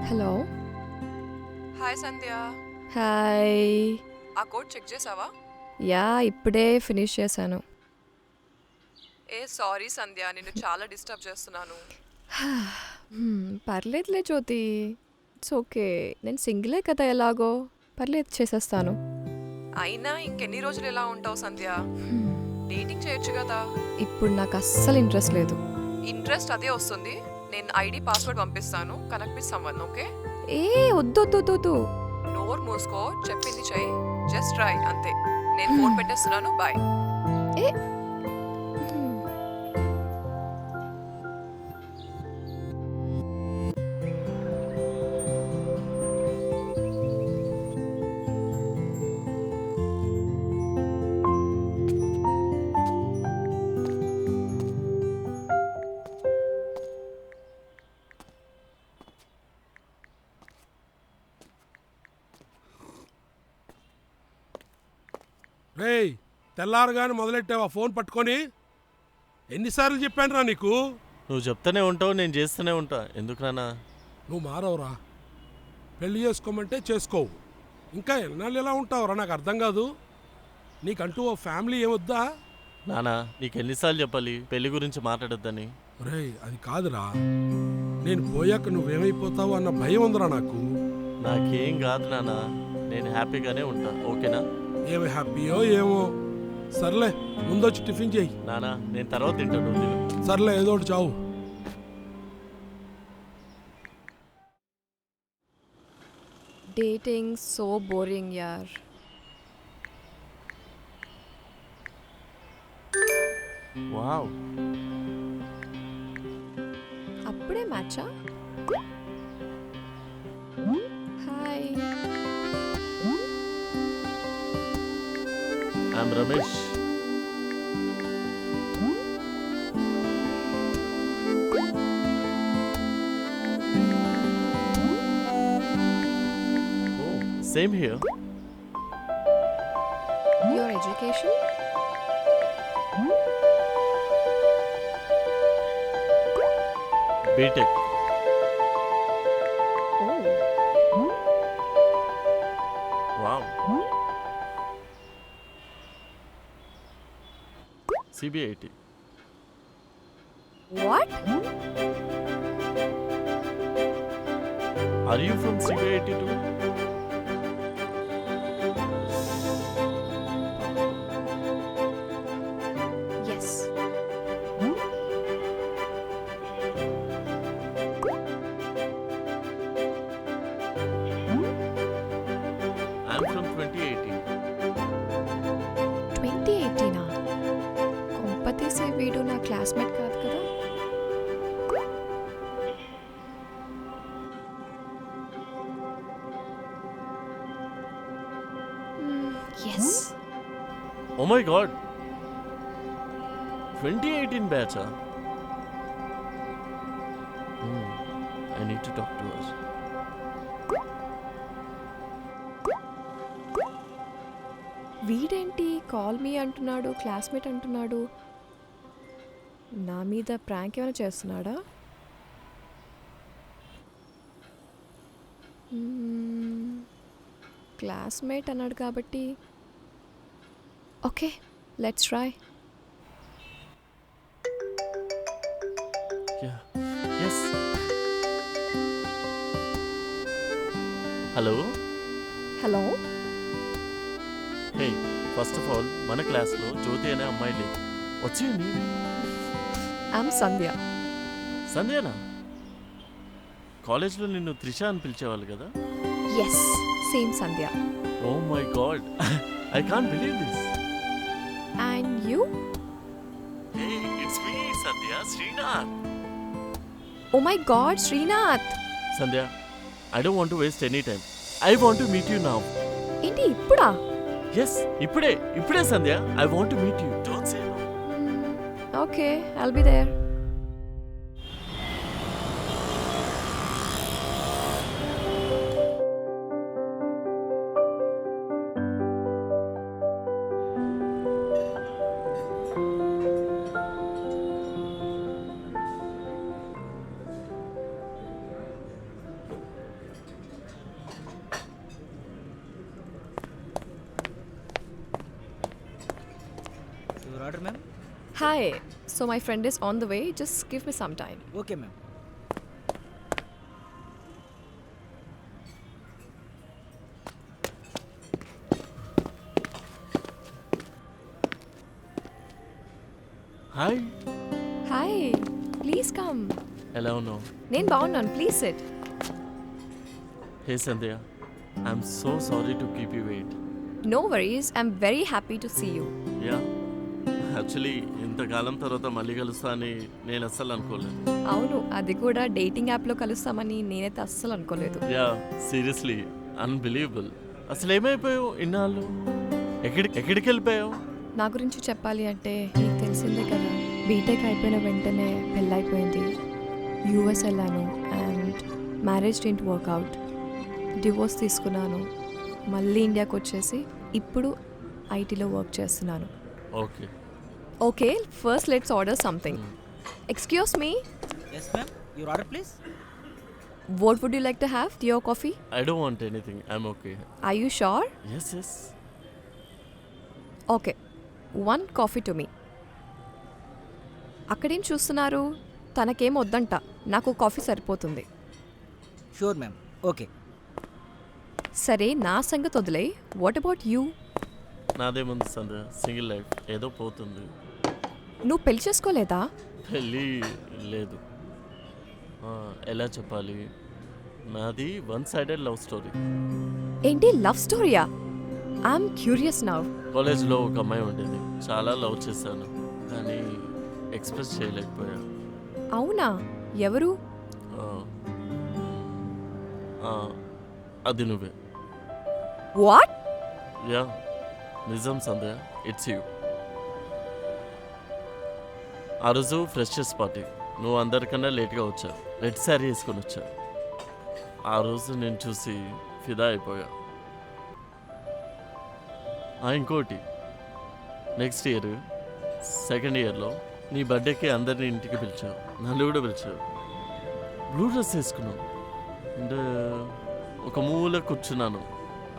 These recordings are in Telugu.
హలో. హాయ్ సంధ్య. హాయ్. ఆ కోడ్ చెక్ చేసావా? యా, ఇప్పుడే ఫినిష్ చేశాను. సారీ సంధ్య, నిన్ను చాలా డిస్టర్బ్ చేస్తున్నాను. పర్లేదులే జ్యోతి, ఇట్స్ ఓకే. నేను సింగిలే కదా ఎలాగో. పర్లేదు, చేసేస్తాను. అయినా ఇంకెన్ని రోజులు ఎలా ఉంటావు సంధ్య? డేటింగ్ చేయొచ్చు కదా. ఇప్పుడు నాకు అస్సలు ఇంట్రెస్ట్ లేదు. ఇంట్రెస్ట్ అదే వస్తుంది. నేను ఐడి పాస్వర్డ్ పంపిస్తాను, కనెక్ట్ విత్ సమ్వన్. ఓకే? ఏ వద్దు. నోర్ మూసుకో, చెప్పింది చెయ్యి. జస్ట్ ట్రై అంతే. నేను ఫోన్ పెట్టేస్తున్నాను. బాయ్. ఏ రేయ్, తెల్లారుగానే మొదలెట్టావా ఫోన్ పట్టుకొని? ఎన్నిసార్లు చెప్పానురా నీకు? నువ్వు చెప్తానే ఉంటావు, నేను చేస్తూనే ఉంటా. ఎందుకు నాన్నా? నువ్వు మారవురా. పెళ్లి చేసుకోమంటే చేసుకోవు. ఇంకా ఎన్నాళ్ళు ఎలా ఉంటావురా? నాకు అర్థం కాదు. నీకంటూ ఓ ఫ్యామిలీ ఏమొద్దా? నానా, నీకు ఎన్నిసార్లు చెప్పాలి పెళ్లి గురించి మాట్లాడొద్దని? రేయ్, అది కాదురా. నేను పోయాక నువ్వేమైపోతావు అన్న భయం ఉందిరా నాకు. నాకేం కాదు నానా, నేను హ్యాపీగానే ఉంటా. ఓకేనా? ఏమి హ్యాపీయో ఏమో. సర్లే, ముందొచ్చి టిఫిన్ చెయ్యి. నానా, నేను తర్వాత తింటాను, నువ్వు తిను. సర్లే, ఏదో ఒకటి చావు. డేటింగ్ సో బోరింగ్ యార్. వావ్, అప్పుడే మ్యాచా? Hi. I am Ramesh. Same here. Your education? BTech. Wow. CBIT. What? Are you from CBIT too? Yes. I'm from 2018. 2018 కొంపతీసే వీడు నా క్లాస్మేట్ కాదు కదా? Yes. Oh my god. 2018 batch. I need to talk to her. వీడేంటి కాల్ మీ అంటున్నాడు, క్లాస్మేట్ అంటున్నాడు. నా మీద ప్రాంక్ ఏమైనా చేస్తున్నాడా? క్లాస్మేట్ అన్నాడు కాబట్టి okay, let's try. Yeah. Yes. Hello. Hello. Hey, first of all, మన క్లాస్లో జ్యోతి అనే అమ్మాయి లేదు. వచ్చింది ఐమ్ సంధ్య. సంధ్యనా? కాలేజ్లో నిన్ను త్రిష అని పిలిచేవాళ్ళు కదా? Yes, same Sandhya. Oh my god, I can't believe this. And you? Hey, it's me Sandhya, Srinath. Oh my god, Srinath. Sandhya, I don't want to waste any time. I want to meet you now. ఏంటి ఇప్పుడా? ఎస్, ఇప్పుడే Sandhya. I want to meet you. Don't say no. Okay, I'll be there. Hi so my friend is on the way just give me some time. Okay ma'am. Hi, hi please come. ఎలా ఉన్నావు? నేను బాగున్నాను, please sit. Hey Sandhya, I'm so sorry to keep you wait. No worries, I'm very happy to see you. Yeah, actually ఇంతకాలం తర్వాత మళ్ళీ కలుస్తా అని నేను అస్సలు అనుకోలేదు. అవును, అది కూడా డేటింగ్ యాప్లో కలుస్తామని నేనైతే అస్సలు అనుకోలేదు. Yeah, seriously unbelievable. అసలు ఏమైపోయావు ఇన్నాళ్ళు? ఎక్కడికి వెళ్ళిపోయావు? నా గురించి చెప్పాలి అంటే నీకు తెలిసిందే కదా, బీటెక్ అయిపోయిన వెంటనే పెళ్ళైపోయింది. యూఎస్ వెళ్ళాను and marriage didn't work out. Divorce తీసుకున్నాను, మళ్ళీ ఇండియాకి వచ్చేసి ఇప్పుడు ఐటీలో వర్క్ చేస్తున్నాను. Okay. Okay, first let's order something. Excuse me, yes ma'am, your order please. What would you like to have? Tea or coffee? I don't want anything, I am okay. Are you sure? Yes yes. Okay, 1 coffee to me. అక్కడేం చూస్తున్నారు? తనకేం వద్దంట, నాకు కాఫీ సరిపోతుంది. Sure ma'am, okay. సరే, నా సంగతి వదిలే. What about you? నాదేముంది సంధ్య, సింగిల్ లైఫ్ ఏదో పోతుంది. నువ్వు పెళ్లి చేసుకోలేదా? పెళ్ళి లేదు. ఎలా చెప్పాలి, నాది 1-sided లవ్ స్టోరీ. ఏంటి, లవ్ స్టోరీయా? I am curious now. కాలేజ్లో ఒక అమ్మాయి ఉండేది, చాలా లవ్ చేశాను కానీ ఎక్స్ప్రెస్ చేయలేకపోయా. అవునా? ఎవరు? ఆ, ఆ, అది నువ్వే. వాట్? యా, నిజం సంధ్య, ఇట్స్ యూ. ఆ రోజు ఫ్రెషర్స్ పార్టీ, నువ్వు అందరికన్నా లేట్గా వచ్చావు. రెడ్ శారీ వేసుకొని వచ్చావు. ఆ రోజు నేను చూసి ఫిదా అయిపోయా. ఇంకోటి, నెక్స్ట్ ఇయర్ సెకండ్ ఇయర్లో నీ బర్త్డేకి అందరినీ ఇంటికి పిలిచావు, నన్ను కూడా పిలిచావు. బ్లూ డ్రెస్ వేసుకున్నావు అండ్ ఒక మూల కూర్చున్నాను,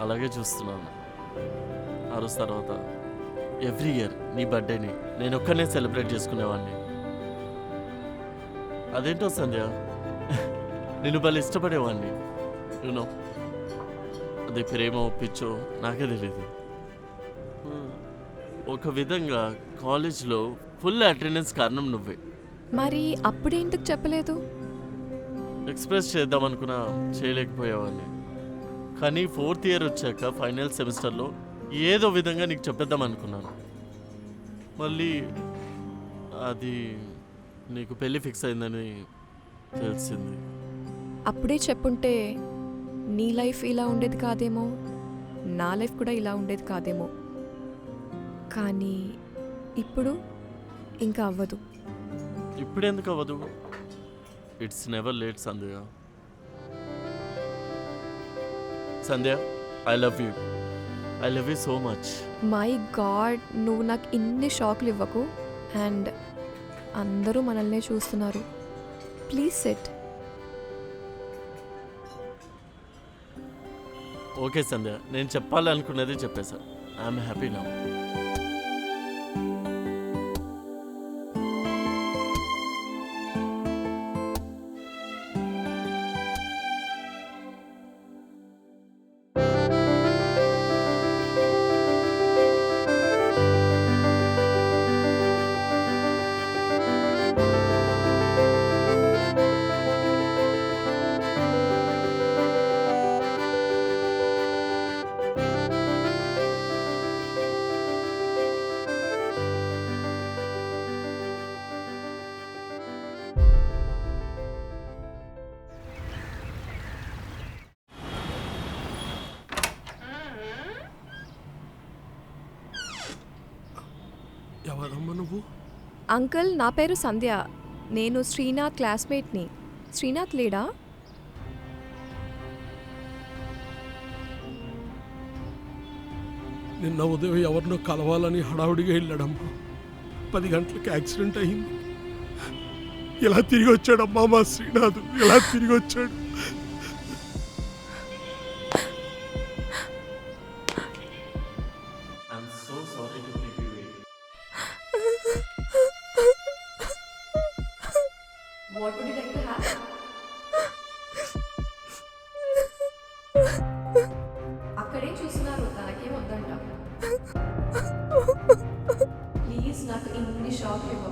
అలాగే చూస్తున్నాను. ఆ రోజు తర్వాత ఎవ్రీ ఇయర్ నీ బర్త్డేని నేను ఒక్కనే సెలబ్రేట్ చేసుకునేవాడిని. అదేంటో సంధ్య, నేను భలే ఇష్టపడేవాడిని. యూనో, అది ప్రేమ పిచ్చో నాకే తెలియదు. ఒక విధంగా కాలేజ్లో ఫుల్ అటెండెన్స్ కారణం నువ్వే. మరి అప్పుడేందుకు చెప్పలేదు? ఎక్స్ప్రెస్ చేద్దామనుకున్నా చేయలేకపోయేవాడిని. కానీ 4th ఇయర్ వచ్చాక ఫైనల్ సెమిస్టర్లో ఏదో విధంగా నీకు చెప్పేద్దాం అనుకున్నాను. మళ్ళీ అది నీకు పెళ్ళి ఫిక్స్ అయిందని తెలిసింది. అప్పుడే చెప్పుంటే నీ లైఫ్ ఇలా ఉండేది కాదేమో, నా లైఫ్ కూడా ఇలా ఉండేది కాదేమో. కానీ ఇప్పుడు ఇంకా అవ్వదు. ఇప్పుడు ఎందుకు అవ్వదు? It's never late Sandhya. Sandhya, I love you so much. My God, నువ్వు నాకు ఇన్ని షాక్లు ఇవ్వకు. అండ్ అందరూ మనల్నే చూస్తున్నారు. Please set. ఓకే సంధ్య, నేను చెప్పాలనుకున్నది చెప్పేశా. I'm happy now. ఎవరమ్మా నువ్వు? అంకుల్, నా పేరు సంధ్య. నేను శ్రీనాథ్ క్లాస్మేట్ని. శ్రీనాథ్ లేడా? నిన్న ఉదయం ఎవరినో కలవాలని హడావుడిగా వెళ్ళాడమ్మా. 10 గంటలకి యాక్సిడెంట్ అయింది. ఎలా తిరిగి వచ్చాడమ్మా మా శ్రీనాథ్, ఎలా తిరిగి వచ్చాడు? I'm so sorry to keep you waiting. What would you like to have? అక్కడే చూస్తున్నారు తనకేం వద్దంట ప్లీజ్ నాకు ఇన్ని షాక్ ఇవ్వ